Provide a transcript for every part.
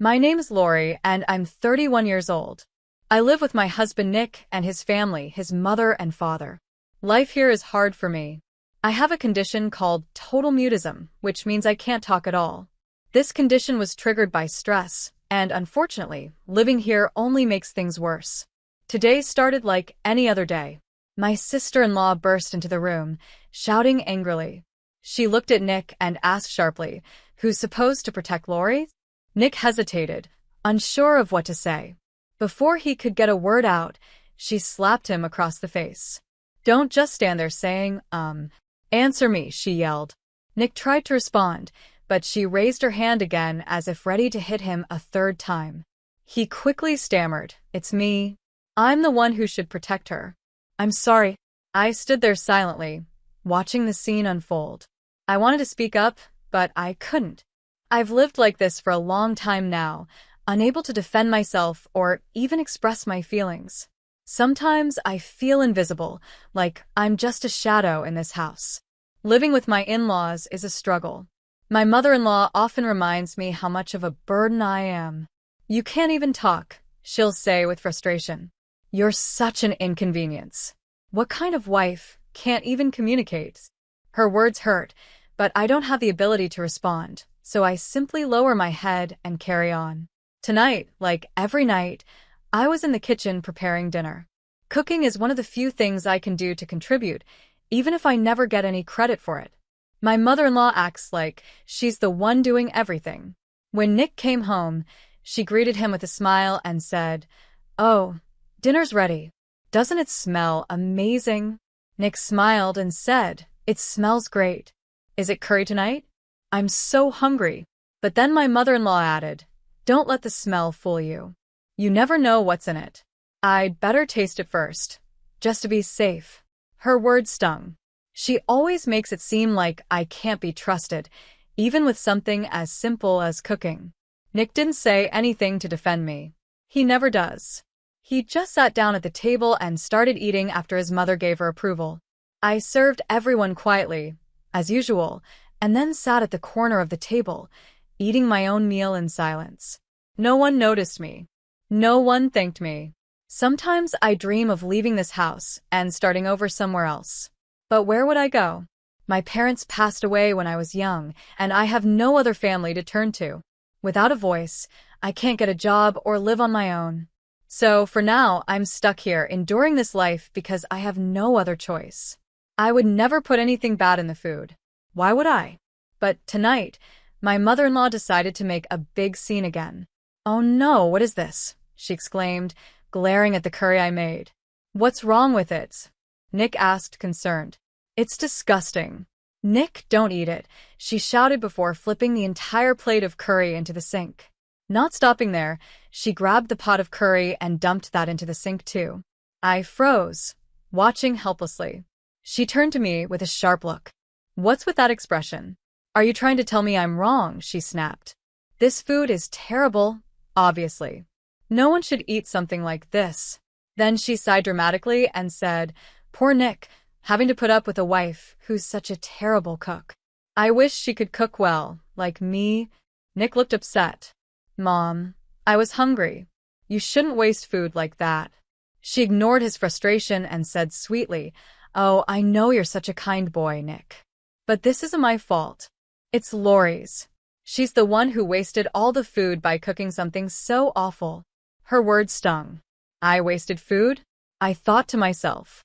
My name's Lori, and I'm 31 years old. I live with my husband Nick and his family, his mother and father. Life here is hard for me. I have a condition called total mutism, which means I can't talk at all. This condition was triggered by stress, and unfortunately, living here only makes things worse. Today started like any other day. My sister-in-law burst into the room, shouting angrily. She looked at Nick and asked sharply, "Who's supposed to protect Lori?" Nick hesitated, unsure of what to say. Before he could get a word out, she slapped him across the face. "Don't just stand there saying, answer me," she yelled. Nick tried to respond, but she raised her hand again as if ready to hit him a third time. He quickly stammered, "It's me. I'm the one who should protect her. I'm sorry." I stood there silently, watching the scene unfold. I wanted to speak up, but I couldn't. I've lived like this for a long time now, unable to defend myself or even express my feelings. Sometimes I feel invisible, like I'm just a shadow in this house. Living with my in-laws is a struggle. My mother-in-law often reminds me how much of a burden I am. "You can't even talk," she'll say with frustration. "You're such an inconvenience. What kind of wife can't even communicate?" Her words hurt, but I don't have the ability to respond, so I simply lower my head and carry on. Tonight, like every night, I was in the kitchen preparing dinner. Cooking is one of the few things I can do to contribute, even if I never get any credit for it. My mother-in-law acts like she's the one doing everything. When Nick came home, she greeted him with a smile and said, "Oh, dinner's ready. Doesn't it smell amazing?" Nick smiled and said, "It smells great. Is it curry tonight? I'm so hungry." But then my mother-in-law added, "Don't let the smell fool you. You never know what's in it. I'd better taste it first, just to be safe." Her words stung. She always makes it seem like I can't be trusted, even with something as simple as cooking. Nick didn't say anything to defend me. He never does. He just sat down at the table and started eating after his mother gave her approval. I served everyone quietly, as usual, and then sat at the corner of the table, eating my own meal in silence. No one noticed me. No one thanked me. Sometimes I dream of leaving this house and starting over somewhere else. But where would I go? My parents passed away when I was young, and I have no other family to turn to. Without a voice, I can't get a job or live on my own. So, for now, I'm stuck here, enduring this life because I have no other choice. I would never put anything bad in the food. Why would I? But tonight, my mother-in-law decided to make a big scene again. "Oh no, what is this?" she exclaimed, glaring at the curry I made. "What's wrong with it?" Nick asked, concerned. "It's disgusting." "Nick, don't eat it," she shouted before flipping the entire plate of curry into the sink. Not stopping there, she grabbed the pot of curry and dumped that into the sink too. I froze, watching helplessly. She turned to me with a sharp look. "What's with that expression? Are you trying to tell me I'm wrong?" she snapped. "This food is terrible, obviously. No one should eat something like this." Then she sighed dramatically and said, "Poor Nick, having to put up with a wife who's such a terrible cook. I wish she could cook well, like me." Nick looked upset. "Mom, I was hungry. You shouldn't waste food like that." She ignored his frustration and said sweetly, "Oh, I know you're such a kind boy, Nick. But this isn't my fault. It's Lori's. She's the one who wasted all the food by cooking something so awful." Her words stung. I wasted food? I thought to myself.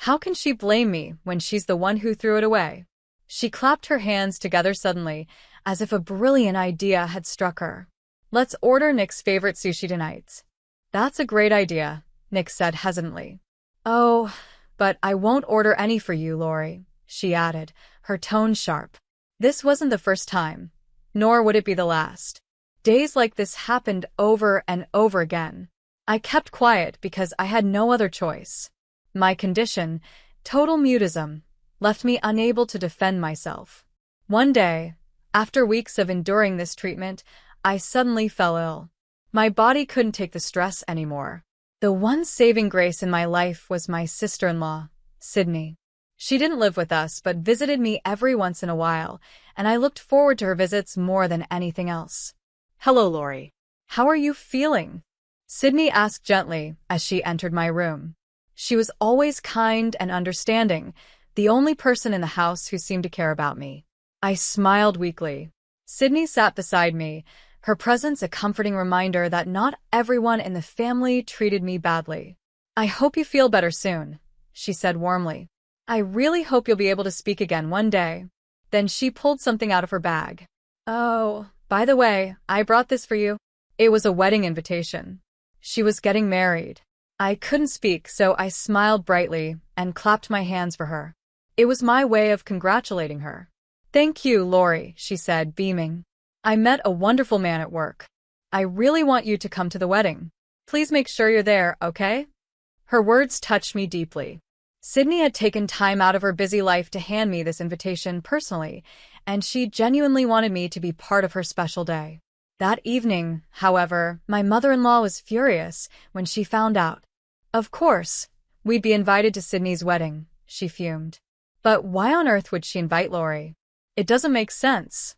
How can she blame me when she's the one who threw it away? She clapped her hands together suddenly, as if a brilliant idea had struck her. "Let's order Nick's favorite sushi tonight." "That's a great idea," Nick said hesitantly. "Oh, but I won't order any for you, Lori," she added, her tone sharp. This wasn't the first time, nor would it be the last. Days like this happened over and over again. I kept quiet because I had no other choice. My condition, total mutism, left me unable to defend myself. One day, after weeks of enduring this treatment, I suddenly fell ill. My body couldn't take the stress anymore. The one saving grace in my life was my sister-in-law, Sydney. She didn't live with us but visited me every once in a while, and I looked forward to her visits more than anything else. "Hello, Lori. How are you feeling? Sydney asked gently as she entered my room. She was always kind and understanding, the only person in the house who seemed to care about me. I smiled weakly. Sydney sat beside me, her presence a comforting reminder that not everyone in the family treated me badly. I hope you feel better soon, she said warmly. I really hope you'll be able to speak again one day. Then she pulled something out of her bag. Oh, by the way, I brought this for you. It was a wedding invitation. She was getting married. I couldn't speak, so I smiled brightly and clapped my hands for her. It was my way of congratulating her. Thank you, Lori, she said, beaming. I met a wonderful man at work. I really want you to come to the wedding. Please make sure you're there, okay? Her words touched me deeply. Sydney had taken time out of her busy life to hand me this invitation personally, and she genuinely wanted me to be part of her special day. That evening, however, my mother-in-law was furious when she found out. Of course, we'd be invited to Sydney's wedding, she fumed. But why on earth would she invite Lori? It doesn't make sense.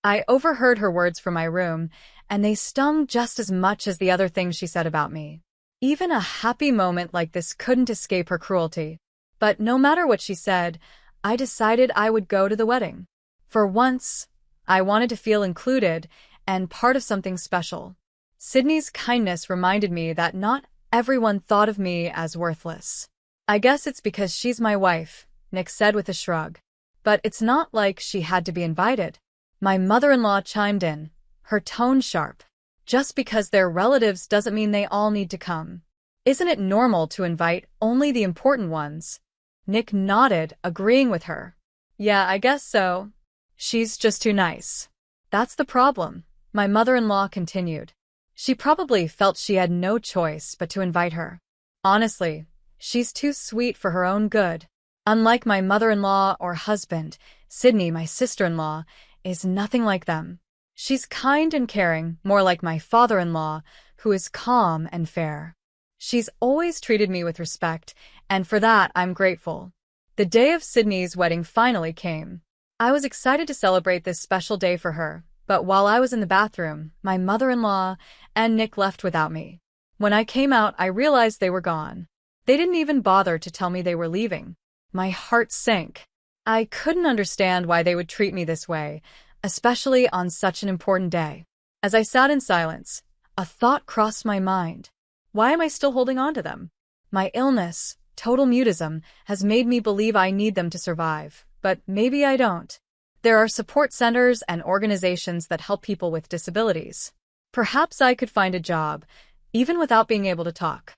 I overheard her words from my room, and they stung just as much as the other things she said about me. Even a happy moment like this couldn't escape her cruelty. But no matter what she said, I decided I would go to the wedding. For once, I wanted to feel included and part of something special. Sydney's kindness reminded me that not everyone thought of me as worthless. I guess it's because she's my wife, Nick said with a shrug. But it's not like she had to be invited. My mother-in-law chimed in, her tone sharp. Just because they're relatives doesn't mean they all need to come. Isn't it normal to invite only the important ones? Nick nodded, agreeing with her. Yeah, I guess so. She's just too nice. That's the problem, my mother-in-law continued. She probably felt she had no choice but to invite her. Honestly, she's too sweet for her own good. Unlike my mother-in-law or husband, Sydney, my sister-in-law, is nothing like them. She's kind and caring, more like my father-in-law, who is calm and fair. She's always treated me with respect, and for that I'm grateful. The day of Sydney's wedding finally came. I was excited to celebrate this special day for her, but while I was in the bathroom, my mother-in-law and Nick left without me. When I came out, I realized they were gone. They didn't even bother to tell me they were leaving. My heart sank. I couldn't understand why they would treat me this way, especially on such an important day. As I sat in silence, a thought crossed my mind. Why am I still holding on to them? My illness, total mutism, has made me believe I need them to survive, but maybe I don't. There are support centers and organizations that help people with disabilities. Perhaps I could find a job, even without being able to talk.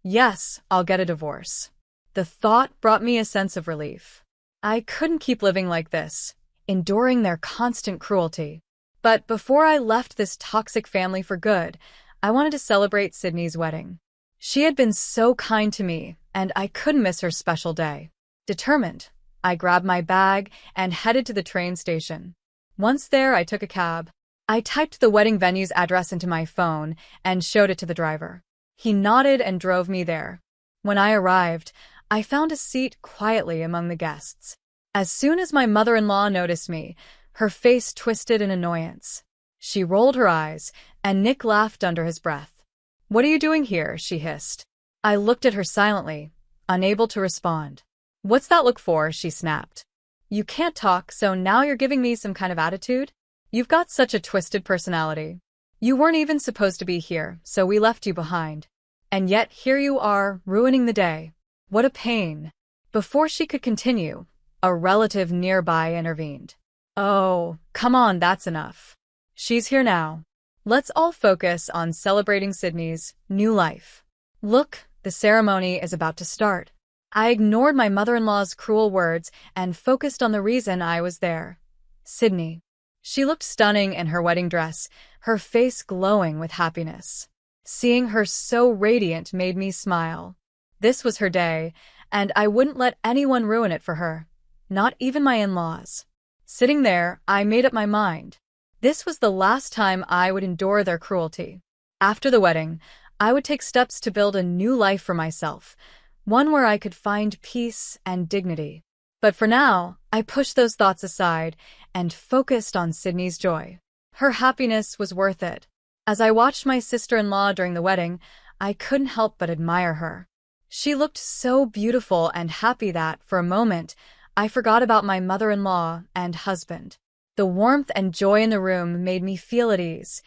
Yes, I'll get a divorce. The thought brought me a sense of relief. I couldn't keep living like this, enduring their constant cruelty. But before I left this toxic family for good, I wanted to celebrate Sydney's wedding. She had been so kind to me, and I couldn't miss her special day. Determined, I grabbed my bag and headed to the train station. Once there, I took a cab. I typed the wedding venue's address into my phone and showed it to the driver. He nodded and drove me there. When I arrived, I found a seat quietly among the guests. As soon as my mother-in-law noticed me, her face twisted in annoyance. She rolled her eyes, and Nick laughed under his breath. "What are you doing here?" she hissed. I looked at her silently, unable to respond. "What's that look for?" she snapped. "You can't talk, so now you're giving me some kind of attitude? You've got such a twisted personality. You weren't even supposed to be here, so we left you behind. And yet here you are, ruining the day. What a pain." Before she could continue, a relative nearby intervened. "Oh, come on, that's enough. She's here now. Let's all focus on celebrating Sydney's new life. Look, the ceremony is about to start." I ignored my mother-in-law's cruel words and focused on the reason I was there. Sydney. She looked stunning in her wedding dress, her face glowing with happiness. Seeing her so radiant made me smile. This was her day, and I wouldn't let anyone ruin it for her. Not even my in-laws. Sitting there, I made up my mind. This was the last time I would endure their cruelty. After the wedding, I would take steps to build a new life for myself, one where I could find peace and dignity. But for now, I pushed those thoughts aside and focused on Sydney's joy. Her happiness was worth it. As I watched my sister-in-law during the wedding, I couldn't help but admire her. She looked so beautiful and happy that, for a moment, I forgot about my mother-in-law and husband. The warmth and joy in the room made me feel at ease,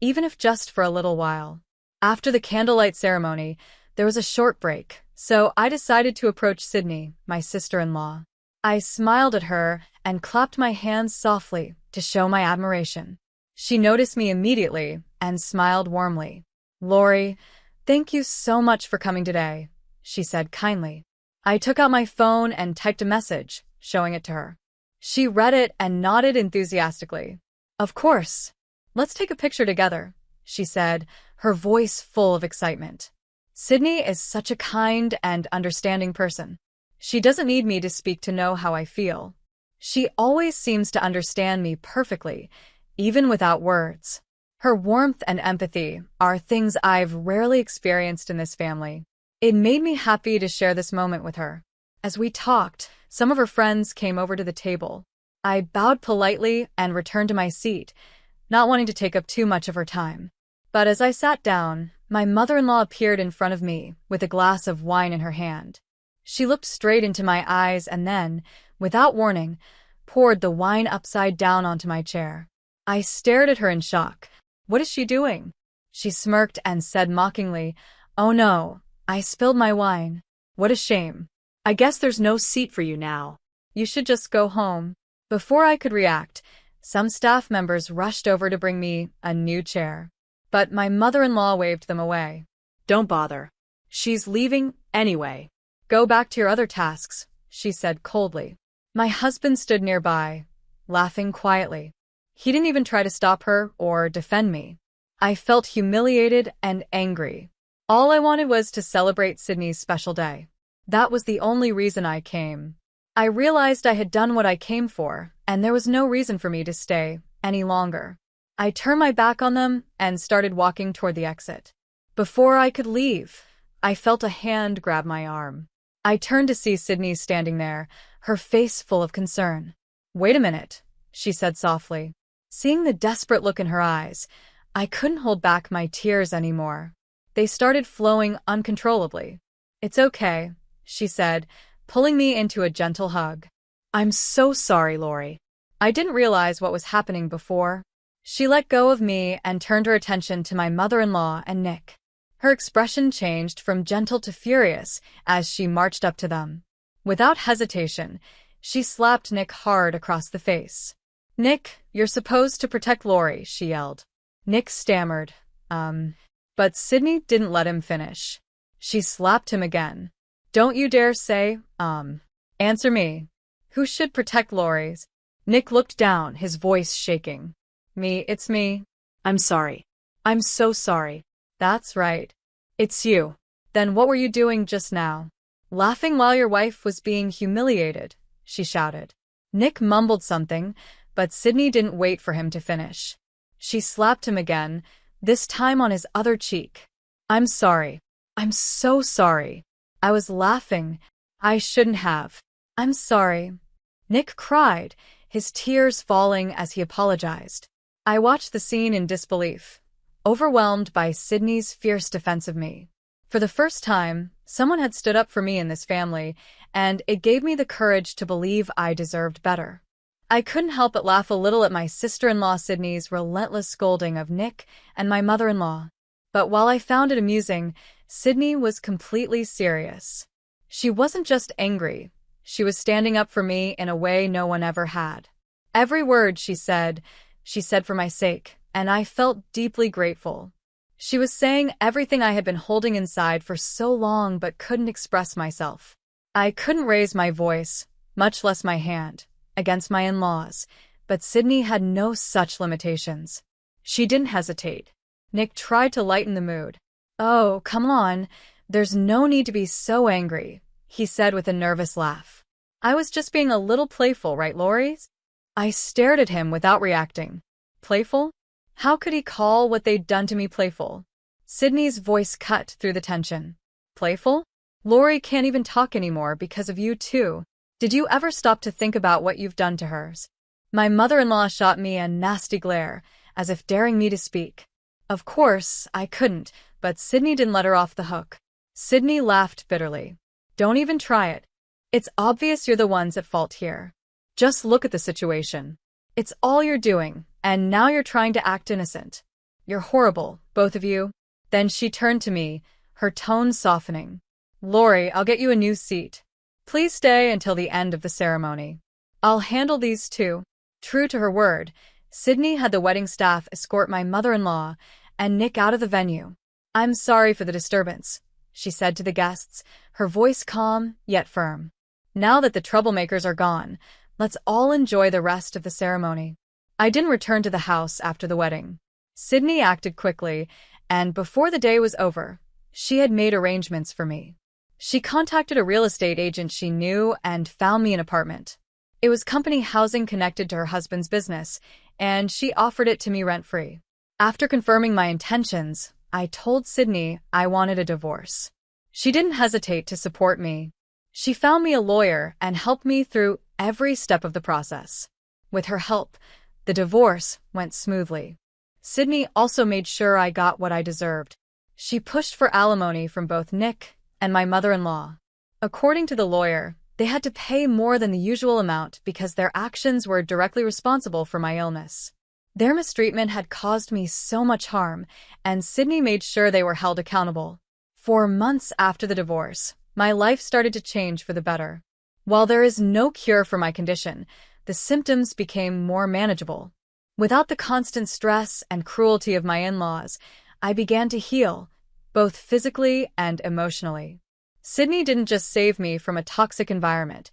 even if just for a little while. After the candlelight ceremony, there was a short break, so I decided to approach Sydney, my sister-in-law. I smiled at her and clapped my hands softly to show my admiration. She noticed me immediately and smiled warmly. "Lori, thank you so much for coming today," she said kindly. I took out my phone and typed a message, showing it to her. She read it and nodded enthusiastically. "Of course. Let's take a picture together," she said, her voice full of excitement. Sydney is such a kind and understanding person. She doesn't need me to speak to know how I feel. She always seems to understand me perfectly, even without words. Her warmth and empathy are things I've rarely experienced in this family. It made me happy to share this moment with her. As we talked, some of her friends came over to the table. I bowed politely and returned to my seat, not wanting to take up too much of her time. But as I sat down, my mother-in-law appeared in front of me with a glass of wine in her hand. She looked straight into my eyes and then, without warning, poured the wine upside down onto my chair. I stared at her in shock. "What is she doing?" She smirked and said mockingly, "Oh no, I spilled my wine. What a shame. I guess there's no seat for you now. You should just go home." Before I could react, some staff members rushed over to bring me a new chair. But my mother-in-law waved them away. "Don't bother. She's leaving anyway. Go back to your other tasks," she said coldly. My husband stood nearby, laughing quietly. He didn't even try to stop her or defend me. I felt humiliated and angry. All I wanted was to celebrate Sydney's special day. That was the only reason I came. I realized I had done what I came for, and there was no reason for me to stay any longer. I turned my back on them and started walking toward the exit. Before I could leave, I felt a hand grab my arm. I turned to see Sydney standing there, her face full of concern. "Wait a minute," she said softly. Seeing the desperate look in her eyes, I couldn't hold back my tears anymore. They started flowing uncontrollably. "It's okay," she said, pulling me into a gentle hug. "I'm so sorry, Lori. I didn't realize what was happening before." She let go of me and turned her attention to my mother-in-law and Nick. Her expression changed from gentle to furious as she marched up to them. Without hesitation, she slapped Nick hard across the face. "Nick, you're supposed to protect Lori," she yelled. Nick stammered, But Sydney didn't let him finish. She slapped him again. "Don't you dare say, Answer me. Who should protect Lori's?" Nick looked down, his voice shaking. It's me. I'm sorry. I'm so sorry." "That's right. It's you. Then what were you doing just now?" "Laughing while your wife was being humiliated," she shouted. Nick mumbled something, but Sydney didn't wait for him to finish. She slapped him again, this time on his other cheek. "I'm sorry. I'm so sorry. I was laughing. I shouldn't have. I'm sorry." Nick cried, his tears falling as he apologized. I watched the scene in disbelief, overwhelmed by Sydney's fierce defense of me. For the first time, someone had stood up for me in this family, and it gave me the courage to believe I deserved better. I couldn't help but laugh a little at my sister-in-law Sydney's relentless scolding of Nick and my mother-in-law. But while I found it amusing, Sydney was completely serious. She wasn't just angry. She was standing up for me in a way no one ever had. Every word she said for my sake, and I felt deeply grateful. She was saying everything I had been holding inside for so long but couldn't express myself. I couldn't raise my voice, much less my hand, against my in-laws, but Sydney had no such limitations. She didn't hesitate. Nick tried to lighten the mood. "Oh, come on. There's no need to be so angry," he said with a nervous laugh. "I was just being a little playful, right, Lori?" I stared at him without reacting. Playful? How could he call what they'd done to me playful? Sydney's voice cut through the tension. "Playful? Lori can't even talk anymore because of you too. Did you ever stop to think about what you've done to hers?" My mother-in-law shot me a nasty glare, as if daring me to speak. Of course, I couldn't, but Sydney didn't let her off the hook. Sydney laughed bitterly. Don't even try it. It's obvious you're the ones at fault here. Just look at the situation. It's all you're doing, and now you're trying to act innocent. You're horrible, both of you. Then she turned to me, her tone softening. Lori, I'll get you a new seat. Please stay until the end of the ceremony. I'll handle these two. True to her word, Sydney had the wedding staff escort my mother-in-law and Nick out of the venue. I'm sorry for the disturbance, she said to the guests, her voice calm yet firm. Now that the troublemakers are gone, let's all enjoy the rest of the ceremony. I didn't return to the house after the wedding. Sydney acted quickly, and before the day was over, she had made arrangements for me. She contacted a real estate agent she knew and found me an apartment. It was company housing connected to her husband's business, and she offered it to me rent-free. After confirming my intentions, I told Sydney I wanted a divorce. She didn't hesitate to support me. She found me a lawyer and helped me through every step of the process. With her help, the divorce went smoothly. Sydney also made sure I got what I deserved. She pushed for alimony from both Nick and my mother-in-law. According to the lawyer, they had to pay more than the usual amount because their actions were directly responsible for my illness. Their mistreatment had caused me so much harm, and Sydney made sure they were held accountable. For months after the divorce, my life started to change for the better. While there is no cure for my condition, the symptoms became more manageable. Without the constant stress and cruelty of my in-laws, I began to heal, both physically and emotionally. Sydney didn't just save me from a toxic environment,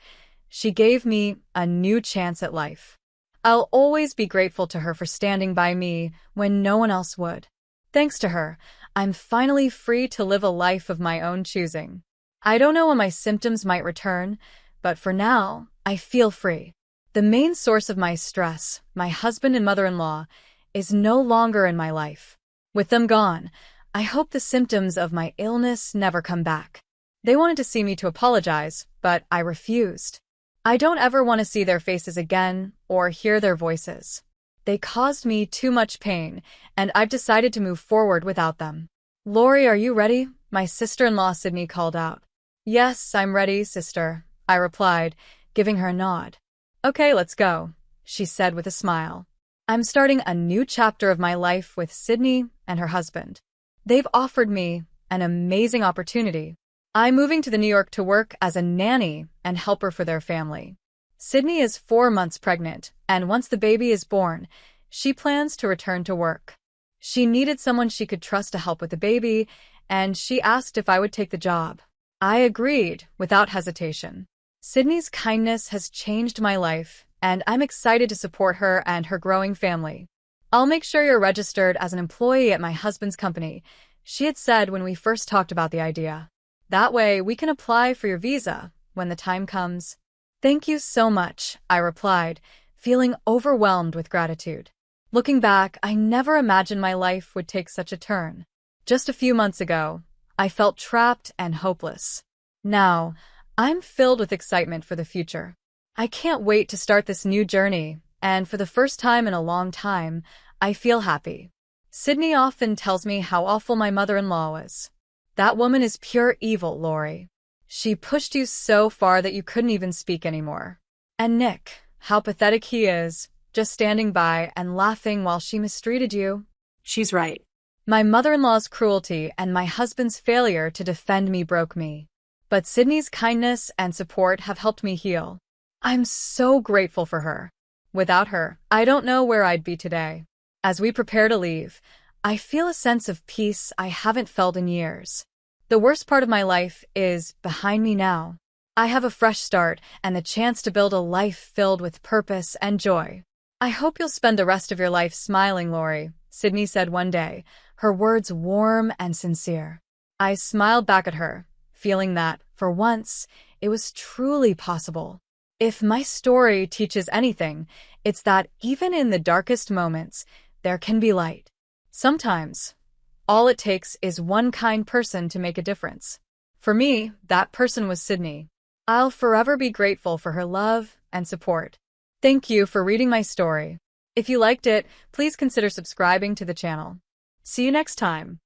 she gave me a new chance at life. I'll always be grateful to her for standing by me when no one else would. Thanks to her, I'm finally free to live a life of my own choosing. I don't know when my symptoms might return, but for now, I feel free. The main source of my stress, my husband and mother-in-law, is no longer in my life. With them gone, I hope the symptoms of my illness never come back. They wanted to see me to apologize, but I refused. I don't ever want to see their faces again or hear their voices. They caused me too much pain, and I've decided to move forward without them. Lori, are you ready? My sister-in-law Sydney called out. Yes, I'm ready, sister, I replied, giving her a nod. Okay, let's go, she said with a smile. I'm starting a new chapter of my life with Sydney and her husband. They've offered me an amazing opportunity. I'm moving to the New York to work as a nanny and helper for their family. Sydney is 4 months pregnant, and once the baby is born, she plans to return to work. She needed someone she could trust to help with the baby, and she asked if I would take the job. I agreed without hesitation. Sydney's kindness has changed my life, and I'm excited to support her and her growing family. I'll make sure you're registered as an employee at my husband's company, she had said when we first talked about the idea. That way, we can apply for your visa when the time comes. Thank you so much, I replied, feeling overwhelmed with gratitude. Looking back, I never imagined my life would take such a turn. Just a few months ago, I felt trapped and hopeless. Now, I'm filled with excitement for the future. I can't wait to start this new journey, and for the first time in a long time, I feel happy. Sydney often tells me how awful my mother-in-law was. That woman is pure evil, Lori. She pushed you so far that you couldn't even speak anymore. And Nick, how pathetic he is, just standing by and laughing while she mistreated you. She's right. My mother-in-law's cruelty and my husband's failure to defend me broke me. But Sydney's kindness and support have helped me heal. I'm so grateful for her. Without her, I don't know where I'd be today. As we prepare to leave, I feel a sense of peace I haven't felt in years. The worst part of my life is behind me now. I have a fresh start and the chance to build a life filled with purpose and joy. I hope you'll spend the rest of your life smiling, Lori, Sydney said one day, her words warm and sincere. I smiled back at her, feeling that, for once, it was truly possible. If my story teaches anything, it's that even in the darkest moments, there can be light. Sometimes, all it takes is one kind person to make a difference. For me, that person was Sydney. I'll forever be grateful for her love and support. Thank you for reading my story. If you liked it, please consider subscribing to the channel. See you next time.